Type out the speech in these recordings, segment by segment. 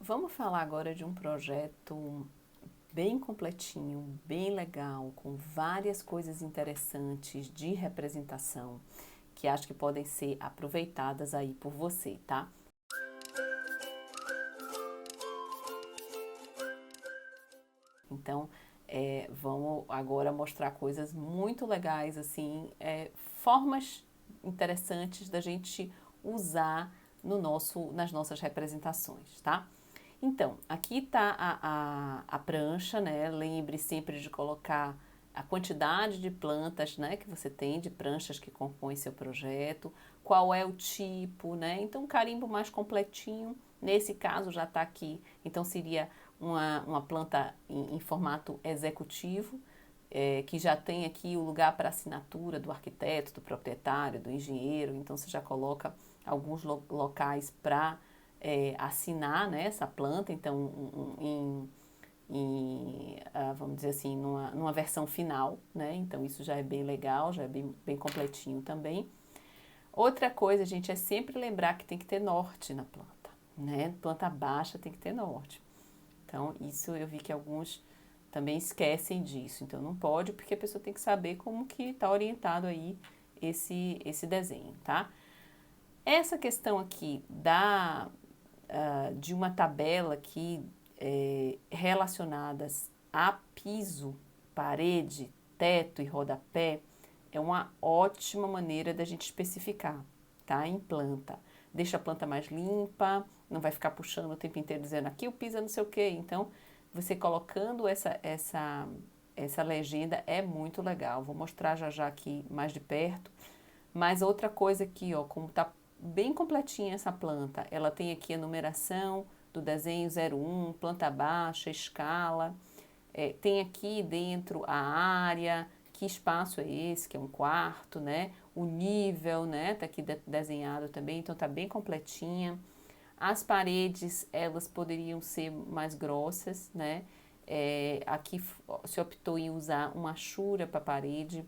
Vamos falar agora de um projeto bem completinho, bem legal, com várias coisas interessantes de representação que acho que podem ser aproveitadas aí por você, tá? Então, vamos agora mostrar coisas muito legais, assim, formas interessantes da gente usar nas nossas representações, tá? Então, aqui está a prancha, né? Lembre sempre de colocar a quantidade de plantas, né, que você tem, de pranchas que compõem seu projeto, qual é o tipo, né? Então, um carimbo mais completinho, nesse caso já está aqui, então seria uma planta em formato executivo, que já tem aqui o lugar para assinatura do arquiteto, do proprietário, do engenheiro, então você já coloca alguns locais para assinar, né, essa planta, então vamos dizer assim, numa versão final, né, então isso já é bem legal, já é bem completinho também. Outra coisa, gente, é sempre lembrar que tem que ter norte na planta, né, planta baixa tem que ter norte. Então, isso eu vi que alguns também esquecem disso. Então, não pode, porque a pessoa tem que saber como que está orientado aí esse desenho, tá? Essa questão aqui de uma tabela aqui relacionadas a piso, parede, teto e rodapé é uma ótima maneira da gente especificar, tá? Em planta. Deixa a planta mais limpa, não vai ficar puxando o tempo inteiro dizendo aqui o piso é não sei o quê. Então, você colocando essa legenda é muito legal. Vou mostrar já aqui mais de perto. Mas outra coisa aqui, ó, como tá bem completinha essa planta, ela tem aqui a numeração do desenho 01, planta baixa, escala. Tem aqui dentro a área, que espaço é esse, que é um quarto, né? O nível, né? Tá aqui desenhado também, então tá bem completinha. As paredes, elas poderiam ser mais grossas, né? Aqui se optou em usar uma achura para a parede.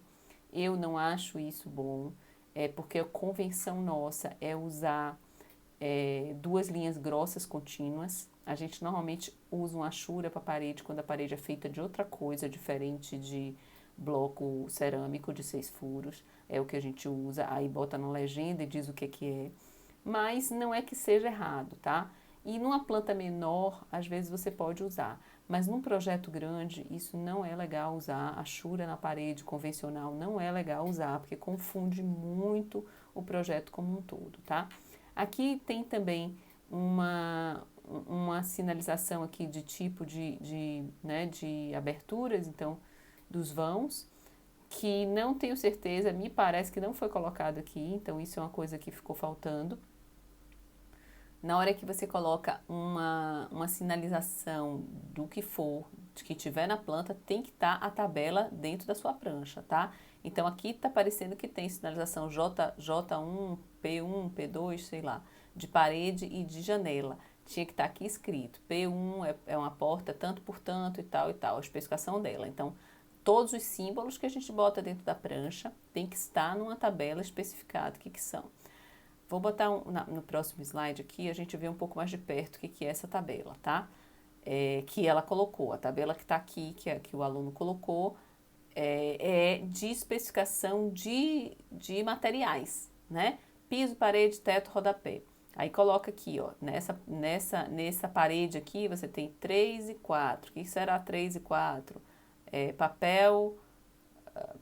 Eu não acho isso bom, porque a convenção nossa é usar duas linhas grossas contínuas. A gente normalmente usa uma achura para a parede quando a parede é feita de outra coisa, diferente de bloco cerâmico de 6 furos. É o que a gente usa, aí bota na legenda e diz o que é. Mas não é que seja errado, tá? E numa planta menor, às vezes você pode usar. Mas num projeto grande, isso não é legal usar. A achura na parede convencional não é legal usar, porque confunde muito o projeto como um todo, tá? Aqui tem também uma sinalização aqui de tipo né, de aberturas, então, dos vãos, que não tenho certeza, me parece que não foi colocado aqui, então isso é uma coisa que ficou faltando. Na hora que você coloca uma sinalização do que for, de que tiver na planta, tem que estar a tabela dentro da sua prancha, tá? Então aqui está parecendo que tem sinalização J1, P1, P2, sei lá, de parede e de janela. Tinha que estar aqui escrito. P1 é uma porta tanto por tanto e tal, a especificação dela. Então, todos os símbolos que a gente bota dentro da prancha tem que estar numa tabela especificada o que são. Vou botar no próximo slide aqui, a gente vê um pouco mais de perto o que é essa tabela, tá? Que ela colocou, a tabela que está aqui, que o aluno colocou, é de especificação de materiais, né? Piso, parede, teto, rodapé. Aí coloca aqui, ó, nessa parede aqui você tem 3 e 4. O que será 3 e 4? Papel,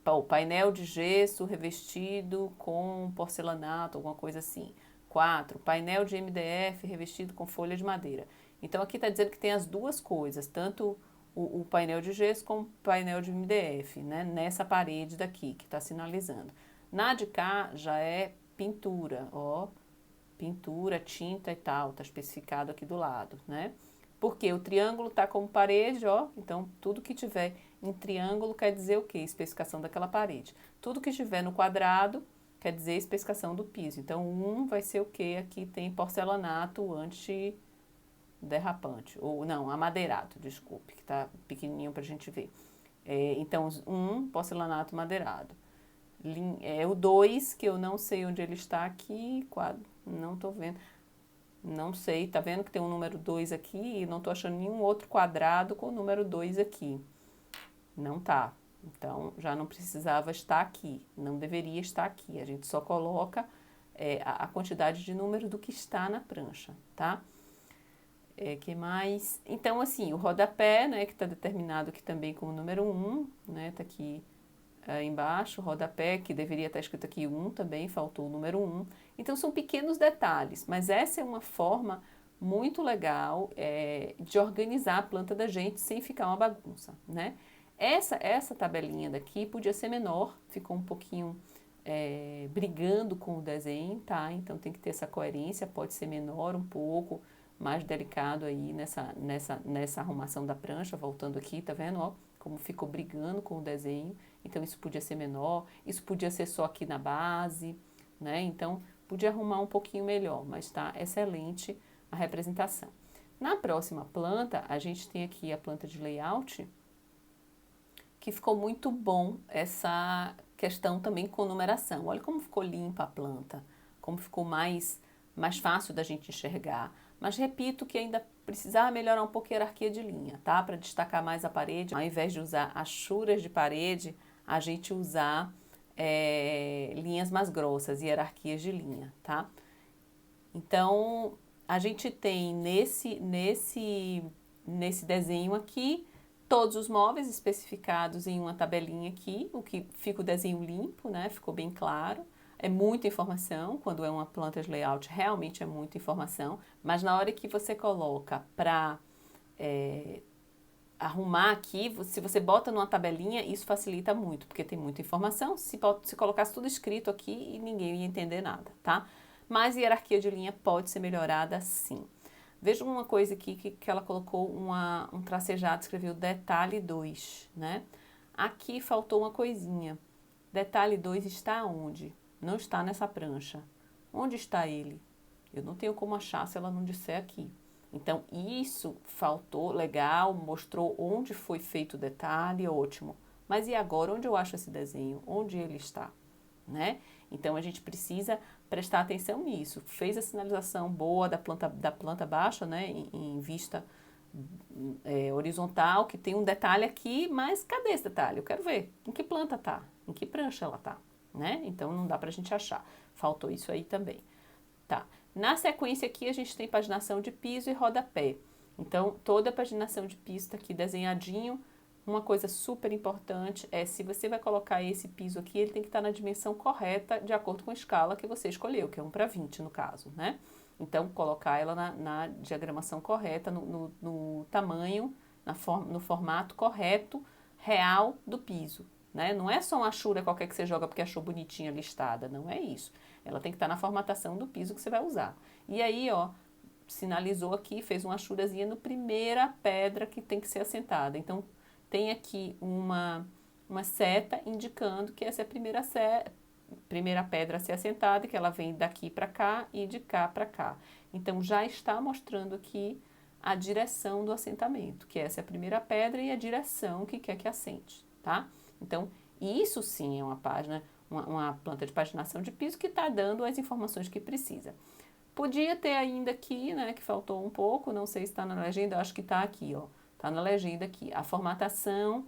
o painel de gesso revestido com porcelanato, alguma coisa assim. 4. Painel de MDF revestido com folha de madeira. Então aqui está dizendo que tem as duas coisas, tanto o painel de gesso como o painel de MDF, né? Nessa parede daqui que está sinalizando. Na de cá já é pintura, ó, pintura, tinta e tal, está especificado aqui do lado, né? Porque o triângulo está como parede, ó, então tudo que tiver em triângulo quer dizer o quê? Especificação daquela parede. Tudo que estiver no quadrado quer dizer especificação do piso. Então, vai ser o quê? Aqui tem porcelanato antiderrapante, ou não, amadeirado, desculpe, que está pequenininho para a gente ver. Então, porcelanato madeirado. O 2, que eu não sei onde ele está aqui, quadro, não estou vendo. Não sei, tá vendo que tem um número 2 aqui e não tô achando nenhum outro quadrado com o número 2 aqui. Não tá. Então, já não precisava estar aqui, não deveria estar aqui. A gente só coloca a quantidade de número do que está na prancha, tá? Que mais? Então, assim, o rodapé, né, que está determinado aqui também como número 1, né, tá aqui embaixo, o rodapé, que deveria estar escrito aqui 1 também, faltou o número 1. Então, são pequenos detalhes, mas essa é uma forma muito legal de organizar a planta da gente sem ficar uma bagunça, né? Essa tabelinha daqui podia ser menor, ficou um pouquinho brigando com o desenho, tá? Então tem que ter essa coerência, pode ser menor um pouco, mais delicado aí nessa arrumação da prancha, voltando aqui, tá vendo, ó? Como ficou brigando com o desenho. Então isso podia ser menor, isso podia ser só aqui na base, né? Então podia arrumar um pouquinho melhor, mas tá excelente a representação. Na próxima planta, a gente tem aqui a planta de layout, que ficou muito bom essa questão também com numeração. Olha como ficou limpa a planta, como ficou mais fácil da gente enxergar. Mas repito que ainda precisava melhorar um pouco a hierarquia de linha, tá? Para destacar mais a parede, ao invés de usar achuras de parede, a gente usar linhas mais grossas, hierarquias de linha, tá? Então, a gente tem nesse desenho aqui, todos os móveis especificados em uma tabelinha aqui, o que fica o desenho limpo, né? Ficou bem claro. É muita informação, quando é uma planta de layout, realmente é muita informação, mas na hora que você coloca para arrumar aqui, se você bota numa tabelinha, isso facilita muito, porque tem muita informação. Se colocasse tudo escrito aqui, ninguém ia entender nada, tá? Mas a hierarquia de linha pode ser melhorada sim. Veja uma coisa aqui que ela colocou um tracejado, escreveu detalhe 2, né? Aqui faltou uma coisinha. Detalhe 2 está onde? Não está nessa prancha. Onde está ele? Eu não tenho como achar se ela não disser aqui. Então, isso faltou, legal, mostrou onde foi feito o detalhe, ótimo. Mas e agora, onde eu acho esse desenho? Onde ele está? Né? Então, a gente precisa prestar atenção nisso. Fez a sinalização boa da planta baixa, né? Em vista horizontal, que tem um detalhe aqui, mas cadê esse detalhe? Eu quero ver. Em que planta tá? Em que prancha ela tá? Né? Então, não dá pra gente achar. Faltou isso aí também. Tá. Na sequência aqui a gente tem paginação de piso e rodapé. Então, toda a paginação de piso está aqui desenhadinho. Uma coisa super importante é se você vai colocar esse piso aqui, ele tem que estar na dimensão correta de acordo com a escala que você escolheu, que é 1:20 no caso, né? Então, colocar ela na diagramação correta, no tamanho, no formato correto, real do piso. Né? Não é só uma achura qualquer que você joga porque achou bonitinha listada, não é isso. Ela tem que estar na formatação do piso que você vai usar. E aí, ó, sinalizou aqui, fez uma achurazinha no primeira pedra que tem que ser assentada. Então, tem aqui uma seta indicando que essa é a primeira pedra a ser assentada, que ela vem daqui para cá e de cá para cá. Então, já está mostrando aqui a direção do assentamento, que essa é a primeira pedra e a direção que quer que assente, tá? Então, isso sim é uma página, uma planta de paginação de piso que está dando as informações que precisa. Podia ter ainda aqui, né, que faltou um pouco, não sei se está na legenda, acho que está aqui, ó. Está na legenda aqui. A formatação,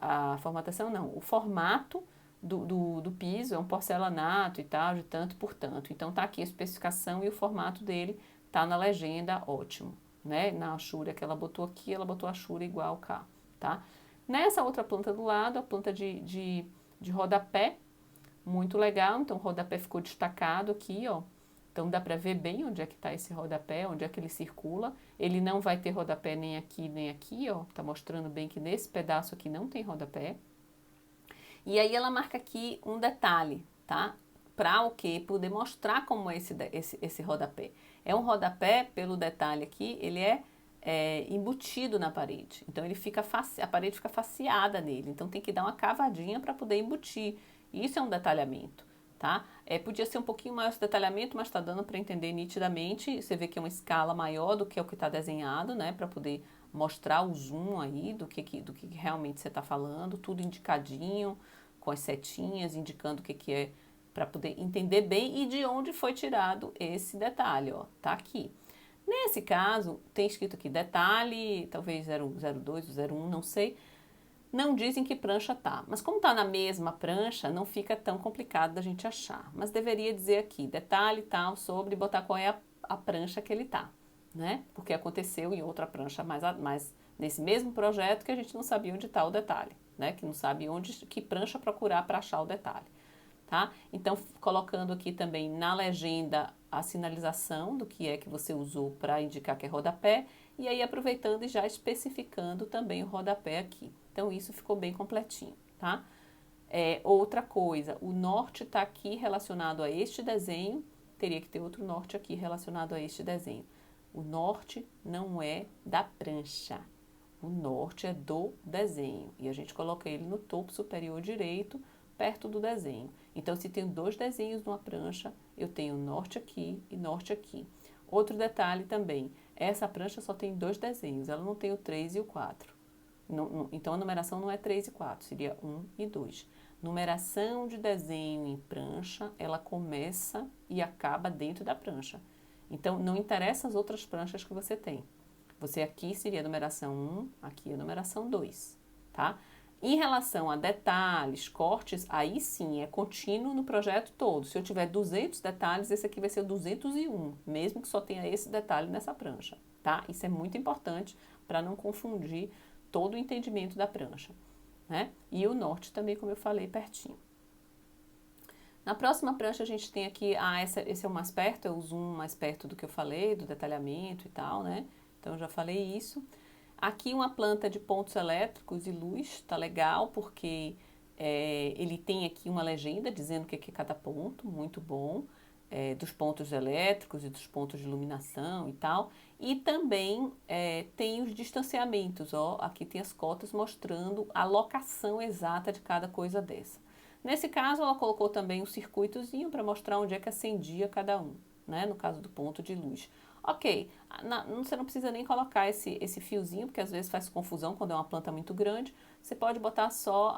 a formatação não, o formato do piso é um porcelanato e tal, de tanto por tanto. Então, tá aqui a especificação e o formato dele tá na legenda, ótimo. Né? Na achura que ela botou aqui, ela botou a achura igual cá, tá? Nessa outra planta do lado, a planta de rodapé, muito legal. Então, o rodapé ficou destacado aqui, ó. Então, dá para ver bem onde é que está esse rodapé, onde é que ele circula. Ele não vai ter rodapé nem aqui, ó. Tá mostrando bem que nesse pedaço aqui não tem rodapé. E aí, ela marca aqui um detalhe, tá? Para o quê? Poder mostrar como é esse rodapé. É um rodapé, pelo detalhe aqui, ele é embutido na parede. Então, a parede fica faceada nele. Então, tem que dar uma cavadinha para poder embutir. Isso é um detalhamento, tá? Podia ser um pouquinho maior esse detalhamento, mas está dando para entender nitidamente. Você vê que é uma escala maior do que o que está desenhado, né? Para poder mostrar o zoom aí do que realmente você está falando. Tudo indicadinho, com as setinhas, indicando o que é para poder entender bem e de onde foi tirado esse detalhe, ó, tá aqui. Nesse caso, tem escrito aqui detalhe, talvez 002 ou 01, não sei, não dizem que prancha tá, mas como tá na mesma prancha, não fica tão complicado da gente achar, mas deveria dizer aqui, detalhe tal sobre, botar qual é a prancha que ele tá, né? Porque aconteceu em outra prancha mais nesse mesmo projeto que a gente não sabia onde tá o detalhe, né? Que não sabe que prancha procurar para achar o detalhe. Tá? Então, colocando aqui também na legenda a sinalização do que é que você usou para indicar que é rodapé, e aí aproveitando e já especificando também o rodapé aqui. Então, isso ficou bem completinho, tá? Outra coisa, o norte está aqui relacionado a este desenho, teria que ter outro norte aqui relacionado a este desenho. O norte não é da prancha, o norte é do desenho, e a gente coloca ele no topo superior direito, perto do desenho. Então, se tem dois desenhos numa prancha, eu tenho norte aqui e norte aqui. Outro detalhe também, essa prancha só tem dois desenhos, ela não tem o 3 e o 4. Então, a numeração não é 3 e 4, seria 1 e 2. Numeração de desenho em prancha, ela começa e acaba dentro da prancha. Então, não interessa as outras pranchas que você tem. Você aqui seria a numeração 1, aqui a numeração 2, tá? Em relação a detalhes, cortes, aí sim, é contínuo no projeto todo. Se eu tiver 200 detalhes, esse aqui vai ser o 201, mesmo que só tenha esse detalhe nessa prancha, tá? Isso é muito importante para não confundir todo o entendimento da prancha, né? E o norte também, como eu falei, pertinho. Na próxima prancha a gente tem aqui, esse é o mais perto, é o zoom mais perto do que eu falei, do detalhamento e tal, né? Então, eu já falei isso. Aqui uma planta de pontos elétricos e luz, tá legal, porque ele tem aqui uma legenda dizendo o que é cada ponto, muito bom, dos pontos elétricos e dos pontos de iluminação e tal. E também tem os distanciamentos, ó, aqui tem as cotas mostrando a locação exata de cada coisa dessa. Nesse caso, ela colocou também um circuitozinho para mostrar onde é que acendia cada um, né, no caso do ponto de luz. Ok, você não precisa nem colocar esse fiozinho, porque às vezes faz confusão quando é uma planta muito grande. Você pode botar só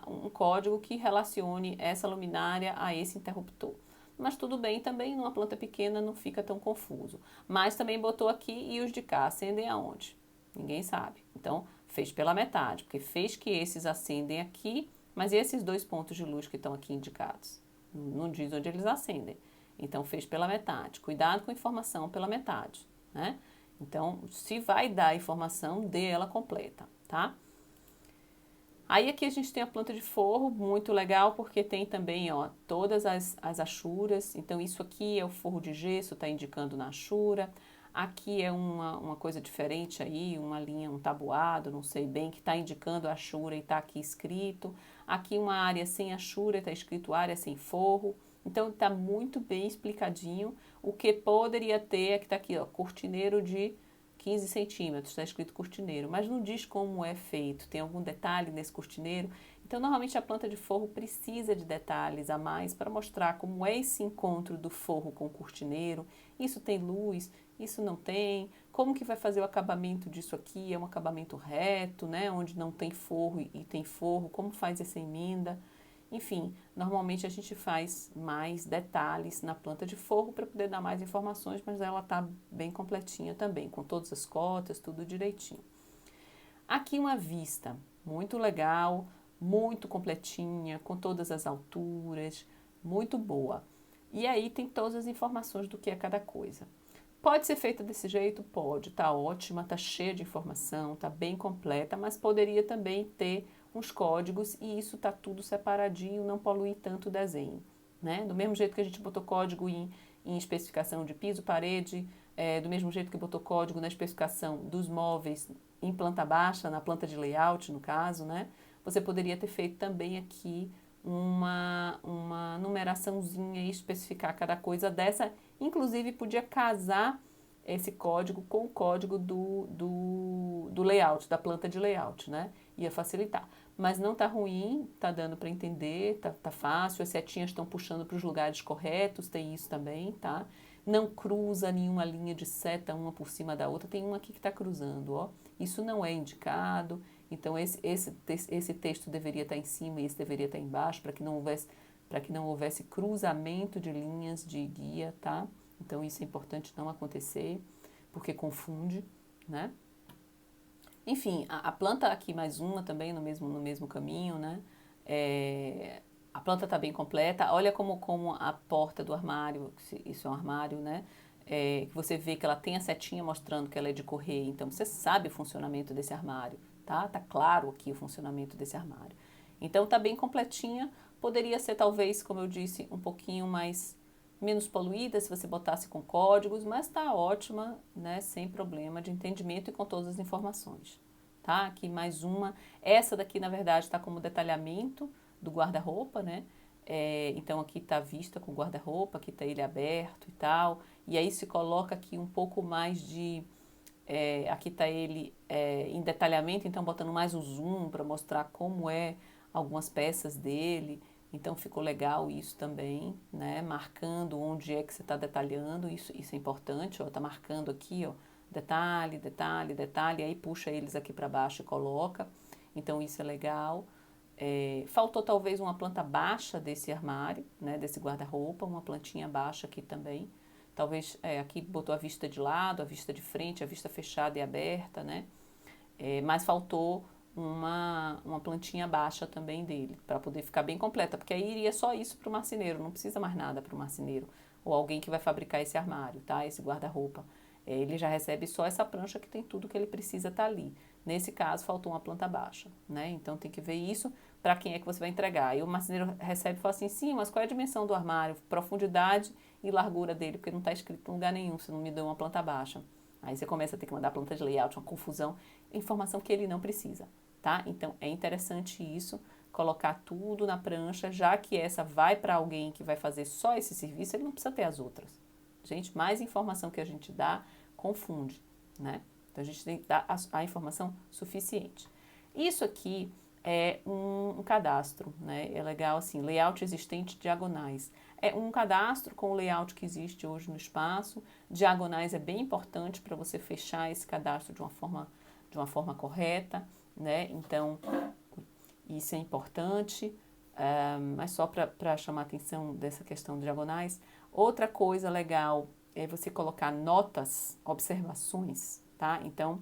um código que relacione essa luminária a esse interruptor. Mas tudo bem também, numa planta pequena não fica tão confuso. Mas também botou aqui e os de cá acendem aonde? Ninguém sabe. Então, fez pela metade, porque fez que esses acendem aqui, mas e esses dois pontos de luz que estão aqui indicados? Não diz onde eles acendem. Então, fez pela metade. Cuidado com a informação pela metade, né? Então, se vai dar a informação, dê ela completa, tá? Aí aqui a gente tem a planta de forro, muito legal, porque tem também, ó, todas as achuras. Então, isso aqui é o forro de gesso, está indicando na achura. Aqui é uma coisa diferente aí, uma linha, um tabuado, não sei bem, que está indicando a achura e está aqui escrito. Aqui uma área sem achura, está escrito área sem forro. Então, está muito bem explicadinho. O que poderia ter é que está aqui, ó, cortineiro de 15 centímetros, está escrito cortineiro, mas não diz como é feito, tem algum detalhe nesse cortineiro. Então, normalmente a planta de forro precisa de detalhes a mais para mostrar como é esse encontro do forro com o cortineiro. Isso tem luz, isso não tem. Como que vai fazer o acabamento disso aqui? É um acabamento reto, né? Onde não tem forro e tem forro. Como faz essa emenda? Enfim, normalmente a gente faz mais detalhes na planta de forro para poder dar mais informações, mas ela está bem completinha também, com todas as cotas, tudo direitinho. Aqui uma vista, muito legal, muito completinha, com todas as alturas, muito boa. E aí tem todas as informações do que é cada coisa. Pode ser feita desse jeito? Pode, tá ótima, tá cheia de informação, tá bem completa, mas poderia também ter uns códigos e isso tá tudo separadinho, não poluir tanto o desenho, né? Do mesmo jeito que a gente botou código em especificação de piso, parede, do mesmo jeito que botou código na especificação dos móveis em planta baixa, na planta de layout, no caso, né? Você poderia ter feito também aqui uma numeraçãozinha e especificar cada coisa dessa. Inclusive, podia casar esse código com o código do layout, da planta de layout, né? Ia facilitar. Mas não tá ruim, tá dando para entender, tá fácil, as setinhas estão puxando para os lugares corretos, tem isso também, tá? Não cruza nenhuma linha de seta uma por cima da outra, tem uma aqui que está cruzando, ó. Isso não é indicado, então esse texto deveria estar em cima e esse deveria estar embaixo, para para que não houvesse cruzamento de linhas de guia, tá? Então isso é importante não acontecer, porque confunde, né? Enfim, a planta aqui mais uma também no mesmo caminho, né? A planta está bem completa. Olha como a porta do armário, isso é um armário, né? Que você vê que ela tem a setinha mostrando que ela é de correr. Então você sabe o funcionamento desse armário, tá? Tá claro aqui o funcionamento desse armário. Então tá bem completinha. Poderia ser talvez, como eu disse, um pouquinho mais menos poluída se você botasse com códigos, mas está ótima, né, sem problema de entendimento e com todas as informações. Tá? Aqui mais uma. Essa daqui, na verdade, está como detalhamento do guarda-roupa, né? Então aqui está a vista com o guarda-roupa, aqui está ele aberto e tal. E aí se coloca aqui um pouco mais de... aqui está ele em detalhamento, então botando mais o zoom para mostrar como é algumas peças dele. Então ficou legal isso também, né? Marcando onde é que você está detalhando, isso é importante, ó, tá marcando aqui, ó, detalhe, detalhe, detalhe, aí puxa eles aqui para baixo e coloca. Então isso é legal. Faltou talvez uma planta baixa desse armário, né? Desse guarda-roupa, uma plantinha baixa aqui também. Talvez aqui botou a vista de lado, a vista de frente, a vista fechada e aberta, né? Mas faltou uma plantinha baixa também dele, para poder ficar bem completa, porque aí iria só isso para o marceneiro, não precisa mais nada para o marceneiro, ou alguém que vai fabricar esse armário, tá? Esse guarda-roupa. Ele já recebe só essa prancha que tem tudo que ele precisa estar ali. Nesse caso, faltou uma planta baixa, né? Então tem que ver isso para quem é que você vai entregar. Aí o marceneiro recebe e fala assim, sim, mas qual é a dimensão do armário, profundidade e largura dele, porque não está escrito em lugar nenhum, se não me deu uma planta baixa. Aí você começa a ter que mandar planta de layout, uma confusão, informação que ele não precisa. Tá? Então é interessante isso, colocar tudo na prancha, já que essa vai para alguém que vai fazer só esse serviço, ele não precisa ter as outras. Gente, mais informação que a gente dá, confunde, né? Então a gente tem que dar a informação suficiente. Isso aqui é um cadastro, né? É legal assim, layout existente diagonais. É um cadastro com o layout que existe hoje no espaço. Diagonais é bem importante para você fechar esse cadastro de uma forma correta, né? Então, isso é importante, mas só para chamar a atenção dessa questão de diagonais. Outra coisa legal é você colocar notas, observações, tá? Então,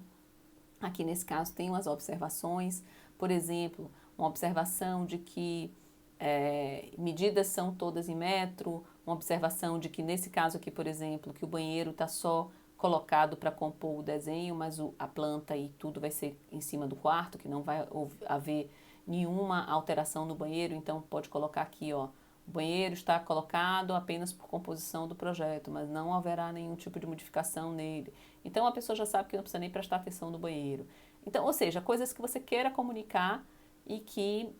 aqui nesse caso tem umas observações, por exemplo, uma observação de que medidas são todas em metro, uma observação de que nesse caso aqui, por exemplo, que o banheiro está só colocado para compor o desenho, mas a planta e tudo vai ser em cima do quarto, que não vai haver nenhuma alteração no banheiro, então pode colocar aqui, ó, o banheiro está colocado apenas por composição do projeto, mas não haverá nenhum tipo de modificação nele. Então a pessoa já sabe que não precisa nem prestar atenção no banheiro. Então, ou seja, coisas que você queira comunicar e que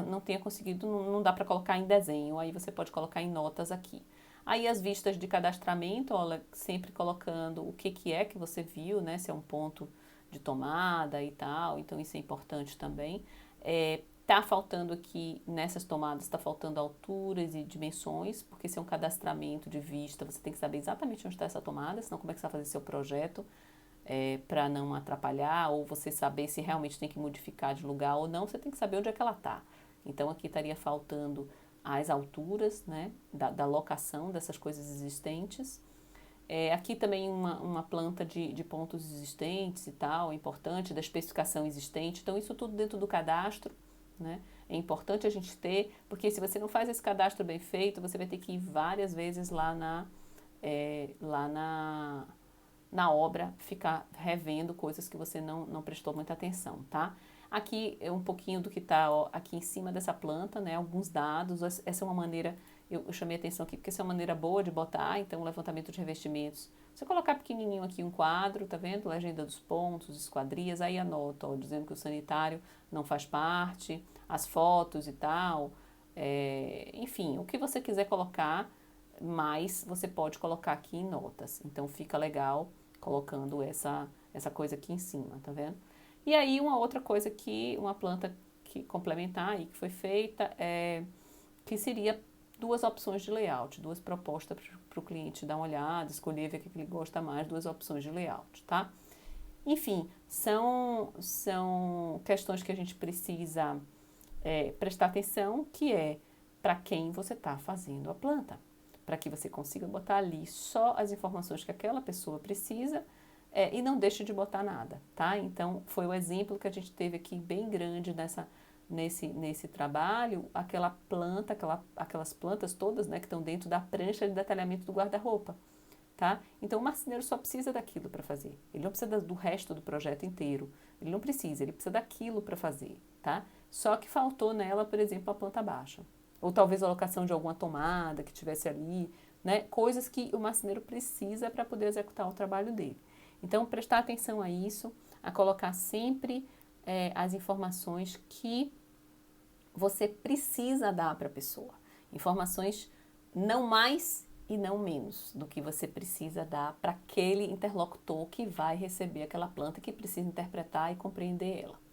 não tenha conseguido, não dá para colocar em desenho, aí você pode colocar em notas aqui. Aí as vistas de cadastramento, olha, sempre colocando o que é que você viu, né? Se é um ponto de tomada e tal, então isso é importante também. Tá faltando aqui, nessas tomadas, está faltando alturas e dimensões, porque se é um cadastramento de vista, você tem que saber exatamente onde está essa tomada, senão como é que você vai fazer seu projeto para não atrapalhar, ou você saber se realmente tem que modificar de lugar ou não, você tem que saber onde é que ela está. Então aqui estaria faltando as alturas, né, da locação dessas coisas existentes. Aqui também uma planta de pontos existentes e tal, é importante, da especificação existente. Então isso tudo dentro do cadastro, né? É importante a gente ter, porque se você não faz esse cadastro bem feito, você vai ter que ir várias vezes lá na obra, ficar revendo coisas que você não prestou muita atenção, tá? Aqui é um pouquinho do que está aqui em cima dessa planta, né? Alguns dados, essa é uma maneira, eu chamei a atenção aqui porque essa é uma maneira boa de botar, então levantamento de revestimentos. Você colocar pequenininho aqui um quadro, tá vendo? Legenda dos pontos, esquadrias, aí anota, ó, dizendo que o sanitário não faz parte, as fotos e tal, enfim, o que você quiser colocar, mas você pode colocar aqui em notas. Então fica legal colocando essa coisa aqui em cima, tá vendo? E aí uma outra coisa que, uma planta que complementar aí que foi feita que seria duas opções de layout, duas propostas para o cliente dar uma olhada, escolher, ver o que ele gosta mais, duas opções de layout, tá? Enfim, são questões que a gente precisa prestar atenção, que para quem você está fazendo a planta, para que você consiga botar ali só as informações que aquela pessoa precisa e não deixe de botar nada, tá? Então, foi o exemplo que a gente teve aqui bem grande nesse trabalho, aquela planta, aquelas plantas todas, né, que estão dentro da prancha de detalhamento do guarda-roupa, tá? Então, o marceneiro só precisa daquilo para fazer. Ele não precisa do resto do projeto inteiro. Ele não precisa, ele precisa daquilo para fazer, tá? Só que faltou nela, por exemplo, a planta baixa. Ou talvez a locação de alguma tomada que tivesse ali, né? Coisas que o marceneiro precisa para poder executar o trabalho dele. Então, prestar atenção a isso, a colocar sempre as informações que você precisa dar para a pessoa. Informações não mais e não menos do que você precisa dar para aquele interlocutor que vai receber aquela planta, que precisa interpretar e compreender ela.